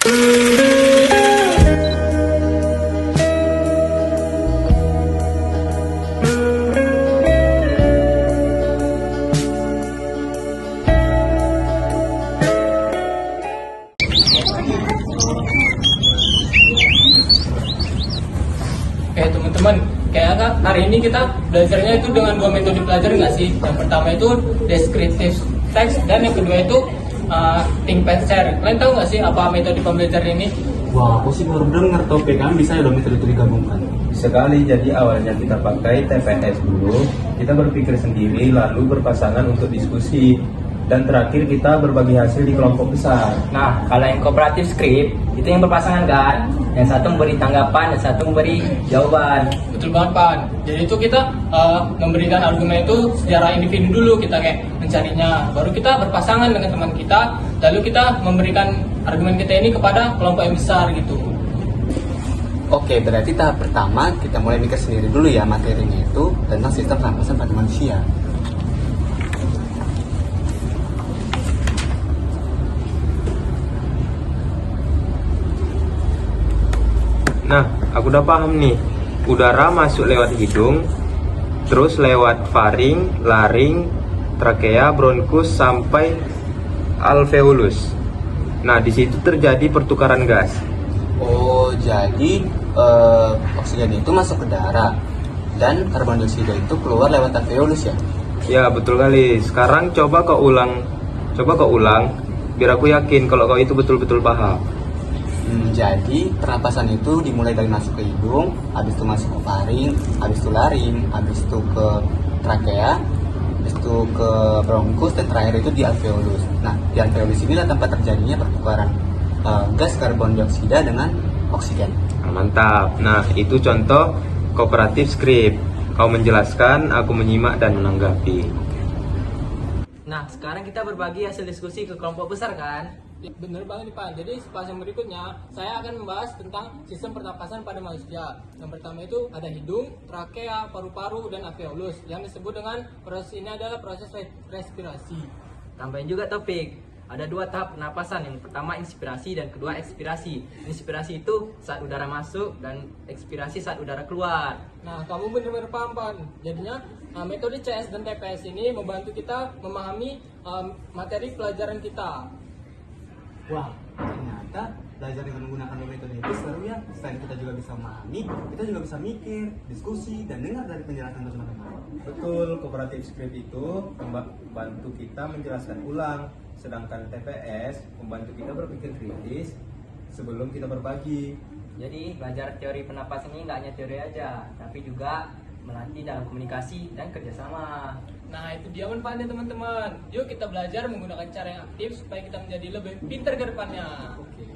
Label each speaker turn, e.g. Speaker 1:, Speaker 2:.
Speaker 1: Oke teman-teman, kayak hari ini kita belajarnya itu dengan dua metode belajar nggak sih? Yang pertama itu descriptive text dan yang kedua itu think pad share. Kalian tahu nggak sih apa metode pembelajaran ini?
Speaker 2: Wah, aku sih baru dengar topik kan bisa ya dong metode itu digabungkan.
Speaker 3: Sekali, jadi awalnya kita pakai TPS dulu, kita berpikir sendiri lalu berpasangan untuk diskusi. Dan terakhir kita berbagi hasil di kelompok besar.
Speaker 4: Nah, kalau yang kooperatif script itu yang berpasangan kan, yang satu memberi tanggapan dan satu memberi jawaban.
Speaker 1: Betul banget Pan. Jadi itu kita memberikan argumen itu secara individu dulu, kita kayak mencarinya. Baru kita berpasangan dengan teman kita, lalu kita memberikan argumen kita ini kepada kelompok yang besar gitu.
Speaker 2: Oke, berarti tahap pertama kita mulai mikir sendiri dulu ya materinya itu tentang sistem pernapasan pada manusia.
Speaker 3: Nah, aku udah paham nih. Udara masuk lewat hidung, terus lewat faring, laring, trakea, bronkus sampai alveolus. Nah, di situ terjadi pertukaran gas.
Speaker 2: Oh, jadi oksigen itu masuk ke darah dan karbon dioksida itu keluar lewat alveolus ya?
Speaker 3: Ya, betul kali. Sekarang coba kau ulang, biar aku yakin kalau kau itu betul-betul paham.
Speaker 2: Jadi pernapasan itu dimulai dari masuk ke hidung, habis itu masuk ke faring, habis itu laring, habis itu ke trakea, habis itu ke bronkus, dan terakhir itu di alveolus. Nah, di alveolus inilah tempat terjadinya pertukaran gas karbon dioksida dengan oksigen.
Speaker 3: Nah, mantap. Nah, itu contoh kooperatif script. Kau menjelaskan, aku menyimak dan menanggapi.
Speaker 4: Nah, sekarang kita berbagi hasil diskusi ke kelompok besar kan?
Speaker 1: Bener banget nih Pak. Jadi pas yang berikutnya saya akan membahas tentang sistem pernapasan pada manusia. Yang pertama itu ada hidung, trakea, paru-paru, dan alveolus. Yang disebut dengan proses ini adalah proses respirasi.
Speaker 4: Tambahin juga topik. Ada dua tahap pernapasan. Yang pertama inspirasi dan kedua ekspirasi. Inspirasi itu saat udara masuk dan ekspirasi saat udara keluar.
Speaker 1: Nah, kamu benar-benar paham Pan. Jadinya metode CS dan TPS ini membantu kita memahami materi pelajaran kita.
Speaker 2: Wah, ternyata belajar dengan menggunakan dua metode itu seru ya. Selain kita juga bisa memahami, kita juga bisa mikir, diskusi, dan dengar dari penjelasan teman-teman.
Speaker 3: Betul, kooperatif script itu membantu kita menjelaskan ulang, sedangkan TPS membantu kita berpikir kritis sebelum kita berbagi.
Speaker 4: Jadi belajar teori pernapasan ini nggak hanya teori aja, tapi juga melatih dalam komunikasi dan kerjasama.
Speaker 1: Nah, itu dia manfaatnya teman-teman. Yuk kita belajar menggunakan cara yang aktif supaya kita menjadi lebih pintar ke depannya.
Speaker 2: Oke.